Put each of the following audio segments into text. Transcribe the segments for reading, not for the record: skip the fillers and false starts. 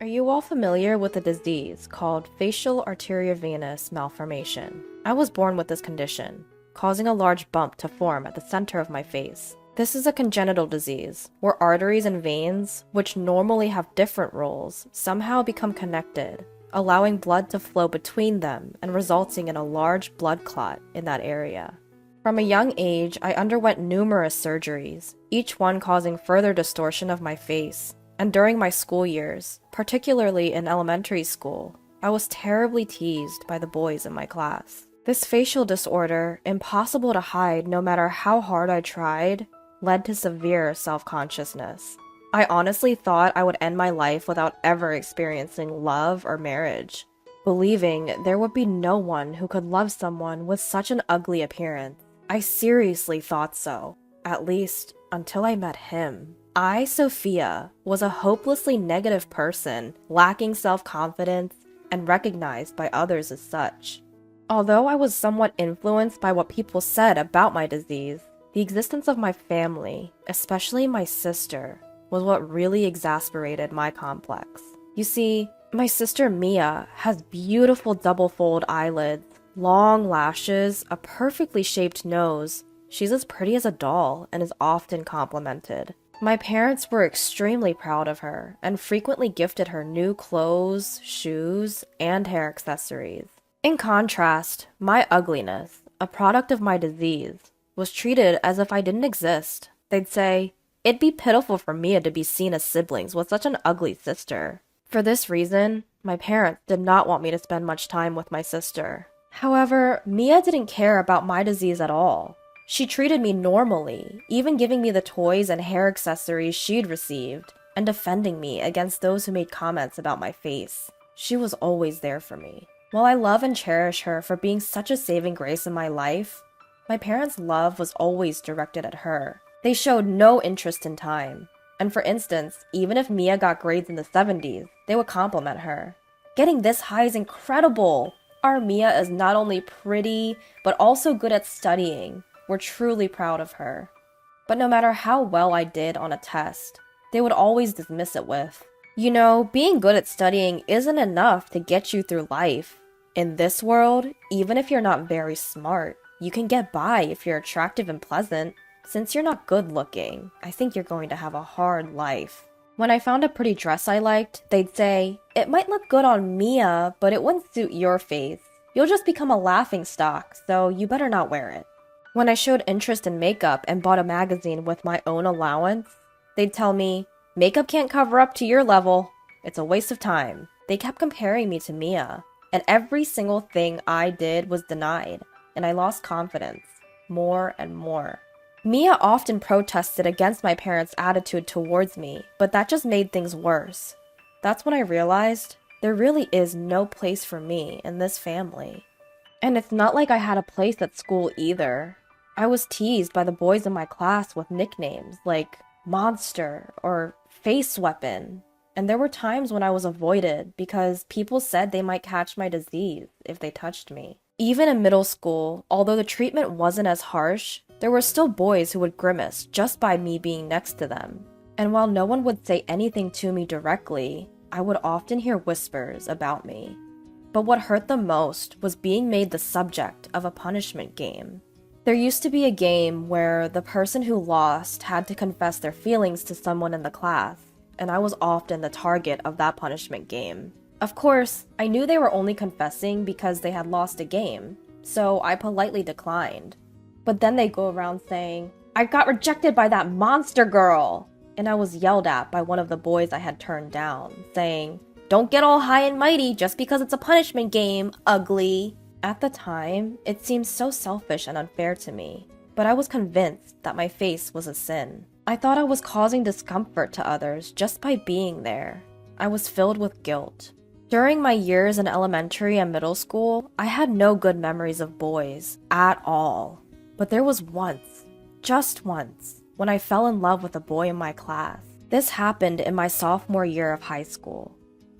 Are you all familiar with a disease called facial arteriovenous malformation? I was born with this condition, causing a large bump to form at the center of my face. This is a congenital disease, where arteries and veins, which normally have different roles, somehow become connected, allowing blood to flow between them and resulting in a large blood clot in that area. From a young age, I underwent numerous surgeries, each one causing further distortion of my face. And during my school years, particularly in elementary school, I was terribly teased by the boys in my class. This facial disorder, impossible to hide no matter how hard I tried, led to severe self-consciousness. I honestly thought I would end my life without ever experiencing love or marriage, believing there would be no one who could love someone with such an ugly appearance. I seriously thought so, at least until I met him. I, Sophia, was a hopelessly negative person, lacking self-confidence, and recognized by others as such. Although I was somewhat influenced by what people said about my disease, the existence of my family, especially my sister, was what really exasperated my complex. You see, my sister Mia has beautiful double-fold eyelids, long lashes, a perfectly shaped nose. She's as pretty as a doll and is often complimented. My parents were extremely proud of her and frequently gifted her new clothes, shoes, and hair accessories. In contrast, my ugliness, a product of my disease, was treated as if I didn't exist. They'd say, "It'd be pitiful for Mia to be seen as siblings with such an ugly sister." For this reason, my parents did not want me to spend much time with my sister. However, Mia didn't care about my disease at all. She treated me normally, even giving me the toys and hair accessories she'd received, and defending me against those who made comments about my face. She was always there for me. While I love and cherish her for being such a saving grace in my life, my parents' love was always directed at her. They showed no interest in time. And for instance, even if Mia got grades in the 70s, they would compliment her. "Getting this high is incredible! Our Mia is not only pretty, but also good at studying. We're truly proud of her." But no matter how well I did on a test, they would always dismiss it with, "You know, being good at studying isn't enough to get you through life. In this world, even if you're not very smart, you can get by if you're attractive and pleasant. Since you're not good looking, I think you're going to have a hard life." When I found a pretty dress I liked, they'd say, "It might look good on Mia, but it wouldn't suit your face. You'll just become a laughingstock, so you better not wear it." When I showed interest in makeup and bought a magazine with my own allowance, they'd tell me, "Makeup can't cover up to your level. It's a waste of time." They kept comparing me to Mia, and every single thing I did was denied, and I lost confidence, more and more. Mia often protested against my parents' attitude towards me, but that just made things worse. That's when I realized there really is no place for me in this family. And it's not like I had a place at school either. I was teased by the boys in my class with nicknames like Monster or Face Weapon, and there were times when I was avoided because people said they might catch my disease if they touched me. Even in middle school, although the treatment wasn't as harsh, there were still boys who would grimace just by me being next to them. And while no one would say anything to me directly, I would often hear whispers about me. But what hurt the most was being made the subject of a punishment game. There used to be a game where the person who lost had to confess their feelings to someone in the class, and I was often the target of that punishment game. Of course, I knew they were only confessing because they had lost a game, so I politely declined. But then they go around saying, "I got rejected by that monster girl!" And I was yelled at by one of the boys I had turned down, saying, "Don't get all high and mighty just because it's a punishment game, ugly." At the time, it seemed so selfish and unfair to me, but I was convinced that my face was a sin. I thought I was causing discomfort to others just by being there. I was filled with guilt. During my years in elementary and middle school, I had no good memories of boys at all. But there was once, just once, when I fell in love with a boy in my class. This happened in my sophomore year of high school.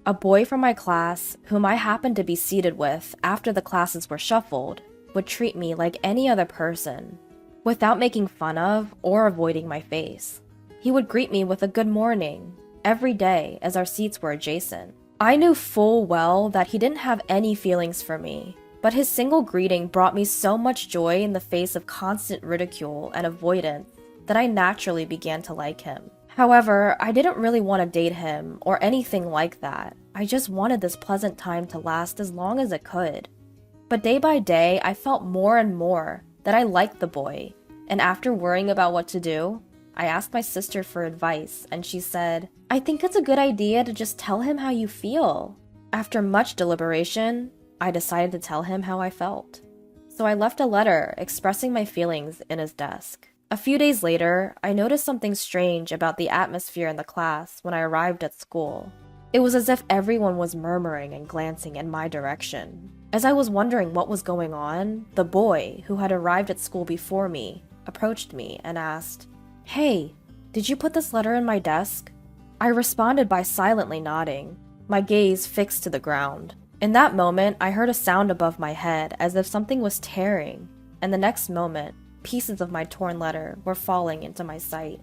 A boy from my class, whom I happened to be seated with after the classes were shuffled, would treat me like any other person, without making fun of or avoiding my face. He would greet me with a good morning, every day as our seats were adjacent. I knew full well that he didn't have any feelings for me, but his single greeting brought me so much joy in the face of constant ridicule and avoidance that I naturally began to like him. However, I didn't really want to date him or anything like that. I just wanted this pleasant time to last as long as it could. But day by day, I felt more and more that I liked the boy, and after worrying about what to do, I asked my sister for advice, and she said, "I think it's a good idea to just tell him how you feel." After much deliberation, I decided to tell him how I felt. So I left a letter expressing my feelings in his desk. A few days later, I noticed something strange about the atmosphere in the class when I arrived at school. It was as if everyone was murmuring and glancing in my direction. As I was wondering what was going on, the boy, who had arrived at school before me, approached me and asked, "Hey, did you put this letter in my desk?" I responded by silently nodding, my gaze fixed to the ground. In that moment, I heard a sound above my head as if something was tearing, and the next moment, pieces of my torn letter were falling into my sight.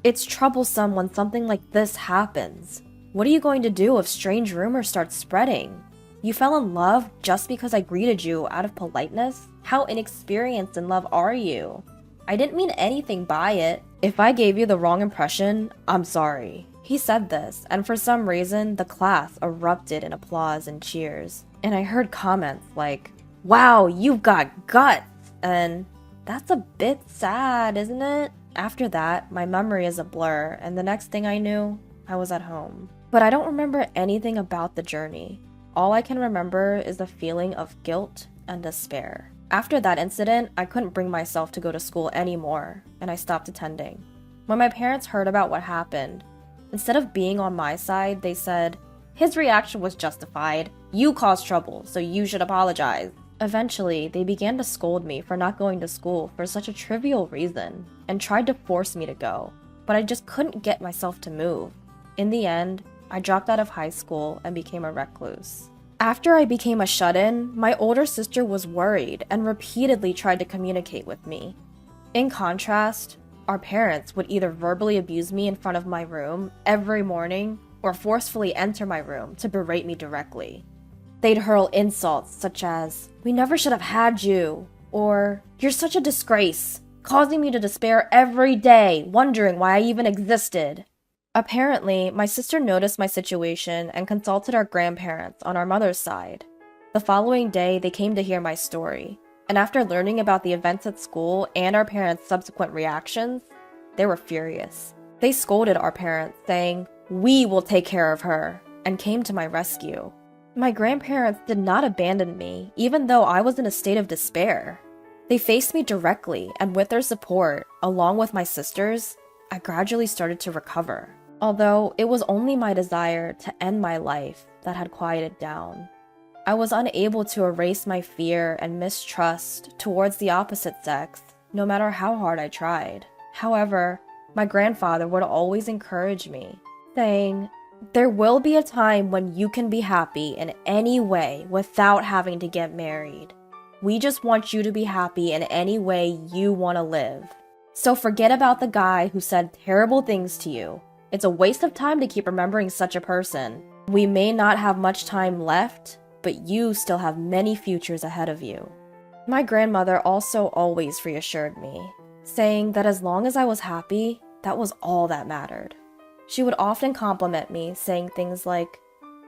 It's troublesome when something like this happens. What are you going to do if strange rumors start spreading? You fell in love just because I greeted you out of politeness? How inexperienced in love are you? I didn't mean anything by it. If I gave you the wrong impression, I'm sorry. He said this, and for some reason, the class erupted in applause and cheers. And I heard comments like, "Wow, you've got guts," and "That's a bit sad, isn't it?" After that, my memory is a blur, and the next thing I knew, I was at home. But I don't remember anything about the journey. All I can remember is the feeling of guilt and despair. After that incident, I couldn't bring myself to go to school anymore, and I stopped attending. When my parents heard about what happened, instead of being on my side, they said, "His reaction was justified. You caused trouble, so you should apologize." Eventually, they began to scold me for not going to school for such a trivial reason, and tried to force me to go, but I just couldn't get myself to move. In the end, I dropped out of high school and became a recluse. After I became a shut-in, my older sister was worried and repeatedly tried to communicate with me. In contrast, our parents would either verbally abuse me in front of my room every morning or forcefully enter my room to berate me directly. They'd hurl insults such as, "We never should have had you," or "You're such a disgrace," causing me to despair every day, wondering why I even existed. Apparently, my sister noticed my situation and consulted our grandparents on our mother's side. The following day, they came to hear my story, and after learning about the events at school and our parents' subsequent reactions, they were furious. They scolded our parents, saying, "We will take care of her," and came to my rescue. My grandparents did not abandon me, even though I was in a state of despair. They faced me directly, and with their support, along with my sisters, I gradually started to recover. Although it was only my desire to end my life that had quieted down. I was unable to erase my fear and mistrust towards the opposite sex, no matter how hard I tried. However, my grandfather would always encourage me, saying, "There will be a time when you can be happy in any way without having to get married. We just want you to be happy in any way you want to live. So forget about the guy who said terrible things to you. It's a waste of time to keep remembering such a person. We may not have much time left, but you still have many futures ahead of you." My grandmother also always reassured me, saying that as long as I was happy, that was all that mattered. She would often compliment me, saying things like,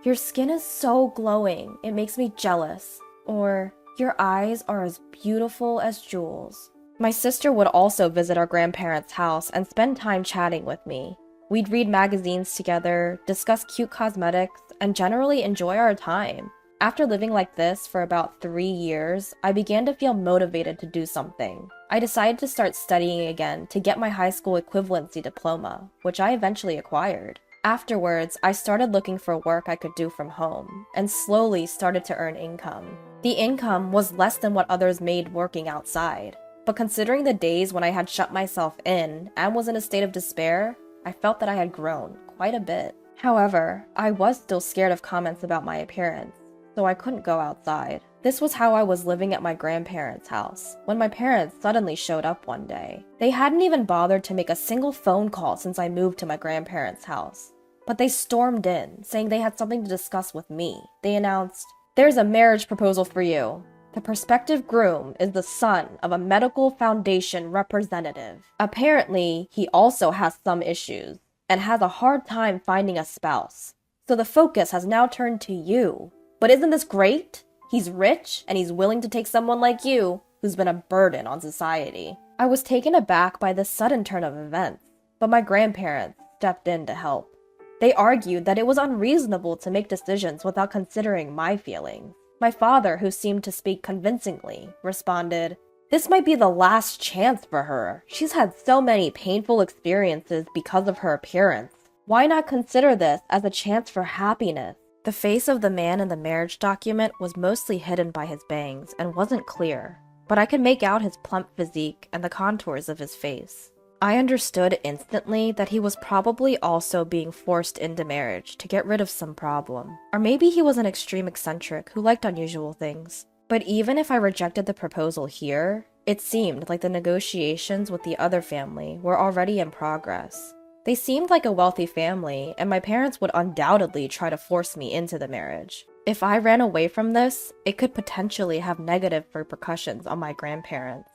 "Your skin is so glowing, it makes me jealous," or "Your eyes are as beautiful as jewels." My sister would also visit our grandparents' house and spend time chatting with me. We'd read magazines together, discuss cute cosmetics, and generally enjoy our time. After living like this for about 3 years, I began to feel motivated to do something. I decided to start studying again to get my high school equivalency diploma, which I eventually acquired. Afterwards, I started looking for work I could do from home, and slowly started to earn income. The income was less than what others made working outside, but considering the days when I had shut myself in and was in a state of despair, I felt that I had grown quite a bit. However, I was still scared of comments about my appearance, so I couldn't go outside. This was how I was living at my grandparents' house, when my parents suddenly showed up one day. They hadn't even bothered to make a single phone call since I moved to my grandparents' house. But they stormed in, saying they had something to discuss with me. They announced, "There's a marriage proposal for you. The prospective groom is the son of a medical foundation representative. Apparently, he also has some issues and has a hard time finding a spouse. So the focus has now turned to you. But isn't this great? He's rich and he's willing to take someone like you who's been a burden on society." I was taken aback by this sudden turn of events, but my grandparents stepped in to help. They argued that it was unreasonable to make decisions without considering my feelings. My father, who seemed to speak convincingly, responded, "This might be the last chance for her. She's had so many painful experiences because of her appearance. Why not consider this as a chance for happiness?" The face of the man in the marriage document was mostly hidden by his bangs and wasn't clear, but I could make out his plump physique and the contours of his face. I understood instantly that he was probably also being forced into marriage to get rid of some problem. Or maybe he was an extreme eccentric who liked unusual things. But even if I rejected the proposal here, it seemed like the negotiations with the other family were already in progress. They seemed like a wealthy family, and my parents would undoubtedly try to force me into the marriage. If I ran away from this, it could potentially have negative repercussions on my grandparents.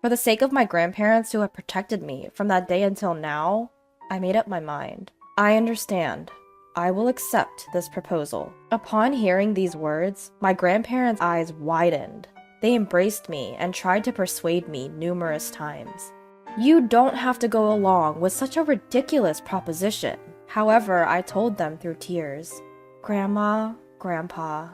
For the sake of my grandparents who have protected me from that day until now, I made up my mind. I understand. I will accept this proposal. Upon hearing these words, my grandparents' eyes widened. They embraced me and tried to persuade me numerous times. "You don't have to go along with such a ridiculous proposition." However, I told them through tears, "Grandma, Grandpa,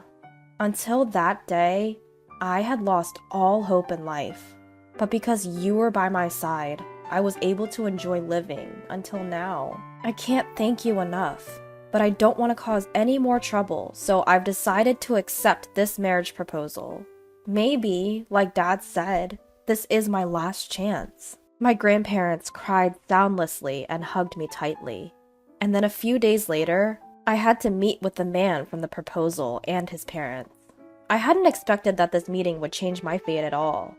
until that day, I had lost all hope in life. But because you were by my side, I was able to enjoy living until now. I can't thank you enough, but I don't want to cause any more trouble, so I've decided to accept this marriage proposal. Maybe, like Dad said, this is my last chance." My grandparents cried soundlessly and hugged me tightly. And then a few days later, I had to meet with the man from the proposal and his parents. I hadn't expected that this meeting would change my fate at all.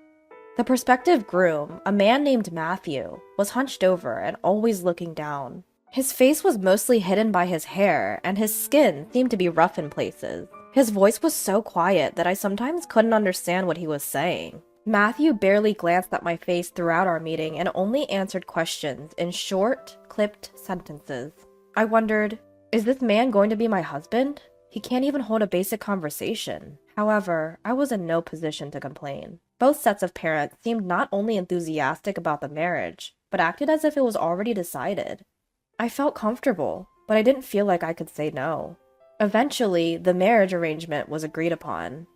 The prospective groom, a man named Matthew, was hunched over and always looking down. His face was mostly hidden by his hair, and his skin seemed to be rough in places. His voice was so quiet that I sometimes couldn't understand what he was saying. Matthew barely glanced at my face throughout our meeting and only answered questions in short, clipped sentences. I wondered, is this man going to be my husband? He can't even hold a basic conversation. However, I was in no position to complain. Both sets of parents seemed not only enthusiastic about the marriage, but acted as if it was already decided. I felt comfortable, but I didn't feel like I could say no. Eventually, the marriage arrangement was agreed upon.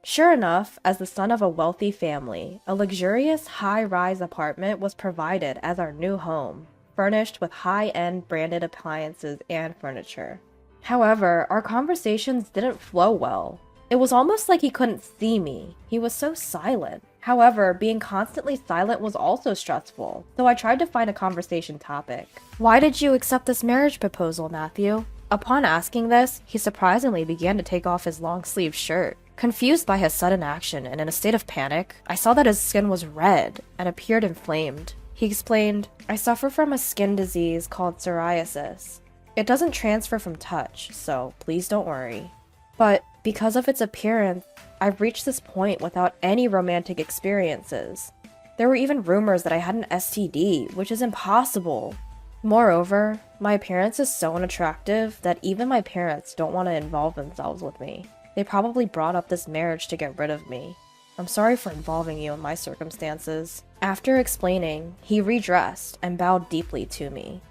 Sure enough, as the son of a wealthy family, a luxurious high-rise apartment was provided as our new home, furnished with high-end branded appliances and furniture. However, our conversations didn't flow well. It was almost like he couldn't see me. He was so silent. However, being constantly silent was also stressful, so I tried to find a conversation topic. "Why did you accept this marriage proposal, Matthew?" Upon asking this, he surprisingly began to take off his long-sleeved shirt. Confused by his sudden action and in a state of panic, I saw that his skin was red and appeared inflamed. He explained, "I suffer from a skin disease called psoriasis. It doesn't transfer from touch, so please don't worry. But because of its appearance, I've reached this point without any romantic experiences. There were even rumors that I had an STD, which is impossible. Moreover, my appearance is so unattractive that even my parents don't want to involve themselves with me. They probably brought up this marriage to get rid of me. I'm sorry for involving you in my circumstances." After explaining, he redressed and bowed deeply to me.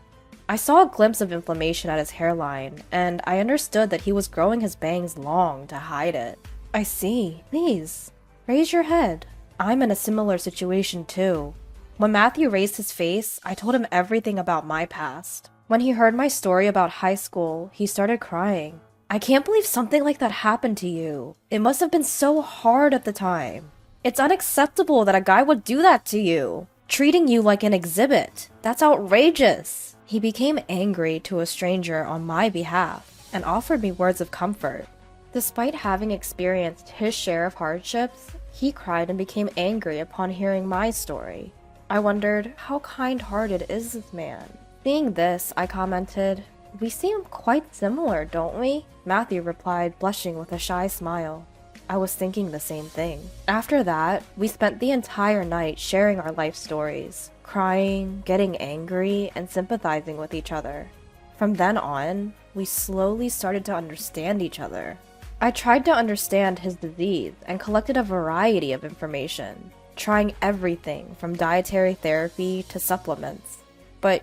I saw a glimpse of inflammation at his hairline, and I understood that he was growing his bangs long to hide it. "I see. Please, raise your head. I'm in a similar situation too." When Matthew raised his face, I told him everything about my past. When he heard my story about high school, he started crying. "I can't believe something like that happened to you. It must have been so hard at the time. It's unacceptable that a guy would do that to you, treating you like an exhibit. That's outrageous." He became angry to a stranger on my behalf and offered me words of comfort. Despite having experienced his share of hardships, he cried and became angry upon hearing my story. I wondered, how kind-hearted is this man? Seeing this, I commented, We seem quite similar, don't we? Matthew replied, blushing with a shy smile. I was thinking the same thing. After that, we spent the entire night sharing our life stories, crying, getting angry, and sympathizing with each other. From then on, we slowly started to understand each other. I tried to understand his disease and collected a variety of information, trying everything from dietary therapy to supplements. But,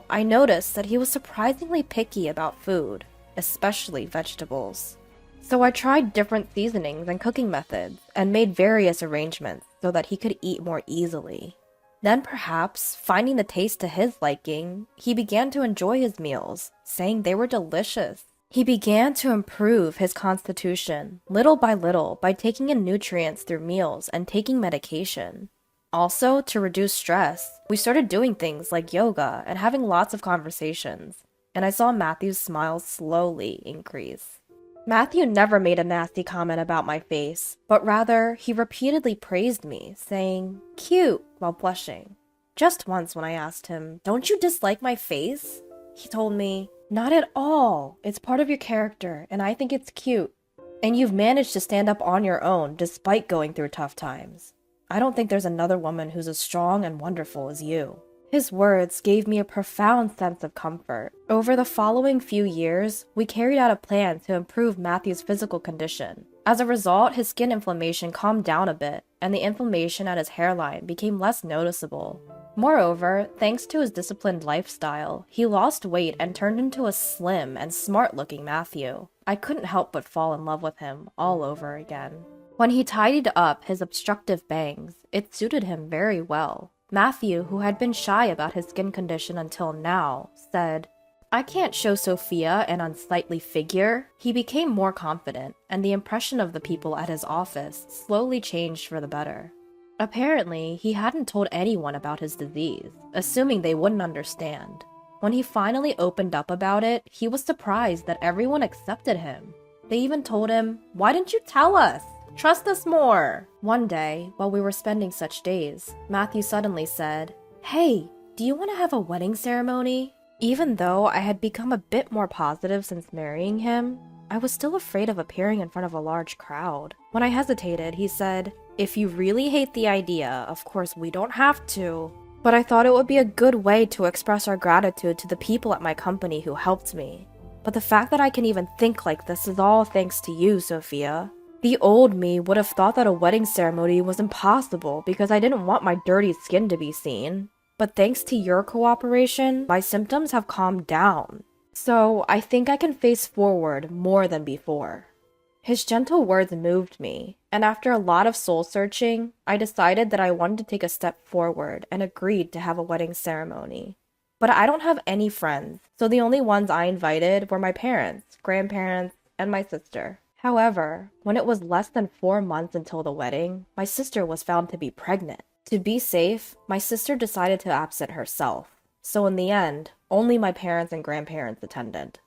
I noticed that he was surprisingly picky about food, especially vegetables. So I tried different seasonings and cooking methods and made various arrangements so that he could eat more easily. Then perhaps, finding the taste to his liking, he began to enjoy his meals, saying they were delicious. He began to improve his constitution, little by taking in nutrients through meals and taking medication. Also, to reduce stress, we started doing things like yoga and having lots of conversations, and I saw Matthew's smile slowly increase. Matthew never made a nasty comment about my face, but rather, he repeatedly praised me, saying, "Cute," while blushing. Just once when I asked him, "Don't you dislike my face?" he told me, "Not at all. It's part of your character, and I think it's cute. And you've managed to stand up on your own despite going through tough times. I don't think there's another woman who's as strong and wonderful as you." His words gave me a profound sense of comfort. Over the following few years, we carried out a plan to improve Matthew's physical condition. As a result, his skin inflammation calmed down a bit, and the inflammation at his hairline became less noticeable. Moreover, thanks to his disciplined lifestyle, he lost weight and turned into a slim and smart-looking Matthew. I couldn't help but fall in love with him all over again. When he tidied up his obstructive bangs, it suited him very well. Matthew, who had been shy about his skin condition until now, said, "I can't show Sophia an unsightly figure." He became more confident, and the impression of the people at his office slowly changed for the better. Apparently, he hadn't told anyone about his disease, assuming they wouldn't understand. When he finally opened up about it, he was surprised that everyone accepted him. They even told him, "Why didn't you tell us? Trust us more." One day, while we were spending such days, Matthew suddenly said, "Hey, do you want to have a wedding ceremony?" Even though I had become a bit more positive since marrying him, I was still afraid of appearing in front of a large crowd. When I hesitated, he said, "If you really hate the idea, of course we don't have to. But I thought it would be a good way to express our gratitude to the people at my company who helped me. But the fact that I can even think like this is all thanks to you, Sophia. The old me would have thought that a wedding ceremony was impossible because I didn't want my dirty skin to be seen. But thanks to your cooperation, my symptoms have calmed down. So I think I can face forward more than before." His gentle words moved me, and after a lot of soul-searching, I decided that I wanted to take a step forward and agreed to have a wedding ceremony. But I don't have any friends, so the only ones I invited were my parents, grandparents, and my sister. However, when it was less than 4 months until the wedding, my sister was found to be pregnant. To be safe, my sister decided to absent herself. So in the end, only my parents and grandparents attended.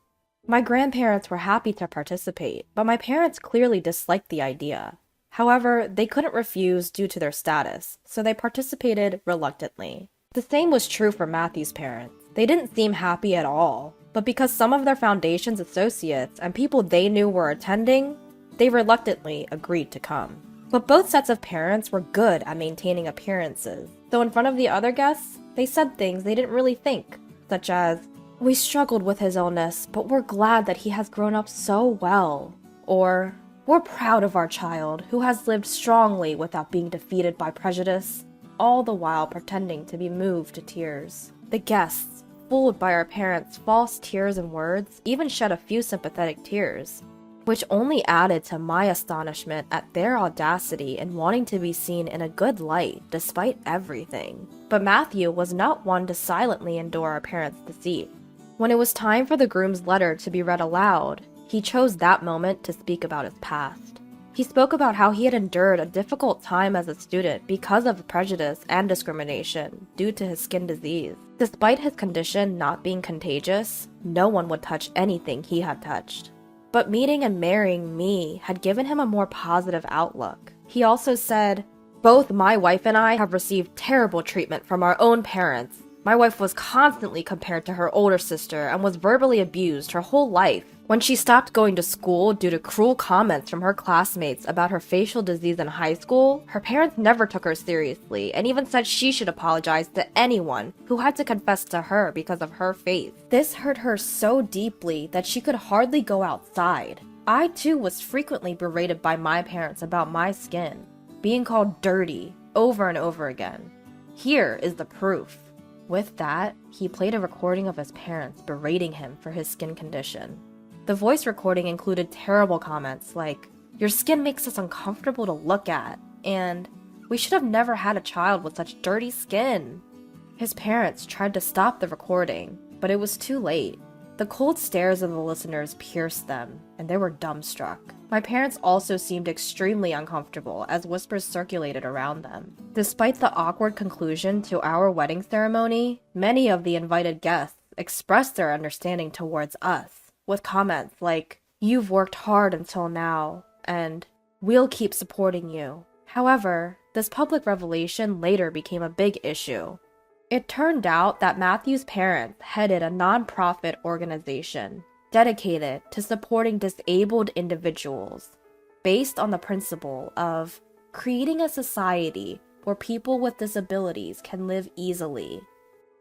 My grandparents were happy to participate, but my parents clearly disliked the idea. However, they couldn't refuse due to their status, so they participated reluctantly. The same was true for Matthew's parents. They didn't seem happy at all, but because some of their foundation's associates and people they knew were attending, they reluctantly agreed to come. But both sets of parents were good at maintaining appearances, so in front of the other guests, they said things they didn't really think, such as, "We struggled with his illness, but we're glad that he has grown up so well," or, "We're proud of our child, who has lived strongly without being defeated by prejudice," all the while pretending to be moved to tears. The guests, fooled by our parents' false tears and words, even shed a few sympathetic tears, which only added to my astonishment at their audacity in wanting to be seen in a good light despite everything. But Matthew was not one to silently endure our parents' deceit. When it was time for the groom's letter to be read aloud, he chose that moment to speak about his past. He spoke about how he had endured a difficult time as a student because of prejudice and discrimination due to his skin disease. Despite his condition not being contagious, no one would touch anything he had touched. But meeting and marrying me had given him a more positive outlook. He also said, "Both my wife and I have received terrible treatment from our own parents, My wife was constantly compared to her older sister and was verbally abused her whole life. When she stopped going to school due to cruel comments from her classmates about her facial disease in high school, her parents never took her seriously and even said she should apologize to anyone who had to confess to her because of her face. This hurt her so deeply that she could hardly go outside. I too was frequently berated by my parents about my skin, being called dirty over and over again. Here is the proof. With that, he played a recording of his parents berating him for his skin condition. The voice recording included terrible comments like, "Your skin makes us uncomfortable to look at," and "We should have never had a child with such dirty skin." His parents tried to stop the recording, but it was too late. The cold stares of the listeners pierced them, and they were dumbstruck. My parents also seemed extremely uncomfortable as whispers circulated around them. Despite the awkward conclusion to our wedding ceremony, many of the invited guests expressed their understanding towards us, with comments like, "You've worked hard until now," and "We'll keep supporting you." However, this public revelation later became a big issue. It turned out that Matthew's parents headed a non-profit organization dedicated to supporting disabled individuals, based on the principle of creating a society where people with disabilities can live easily.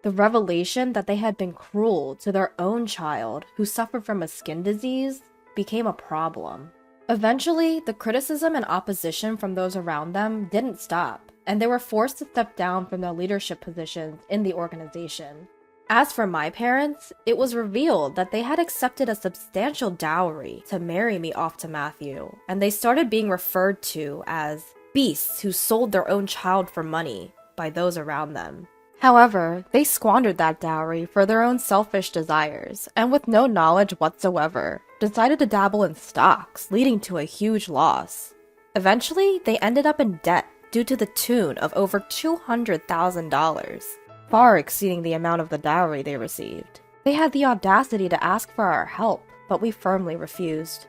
The revelation that they had been cruel to their own child who suffered from a skin disease became a problem. Eventually, the criticism and opposition from those around them didn't stop, and they were forced to step down from their leadership positions in the organization. As for my parents, it was revealed that they had accepted a substantial dowry to marry me off to Matthew, and they started being referred to as beasts who sold their own child for money by those around them. However, they squandered that dowry for their own selfish desires, and with no knowledge whatsoever, decided to dabble in stocks, leading to a huge loss. Eventually, they ended up in debt due to the tune of over $200,000, far exceeding the amount of the dowry they received. They had the audacity to ask for our help, but we firmly refused.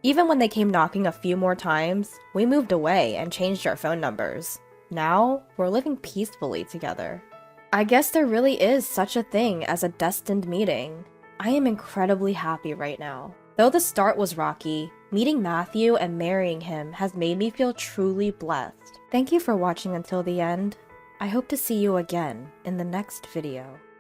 Even when they came knocking a few more times, we moved away and changed our phone numbers. Now, we're living peacefully together. I guess there really is such a thing as a destined meeting. I am incredibly happy right now. Though the start was rocky, meeting Matthew and marrying him has made me feel truly blessed. Thank you for watching until the end. I hope to see you again in the next video.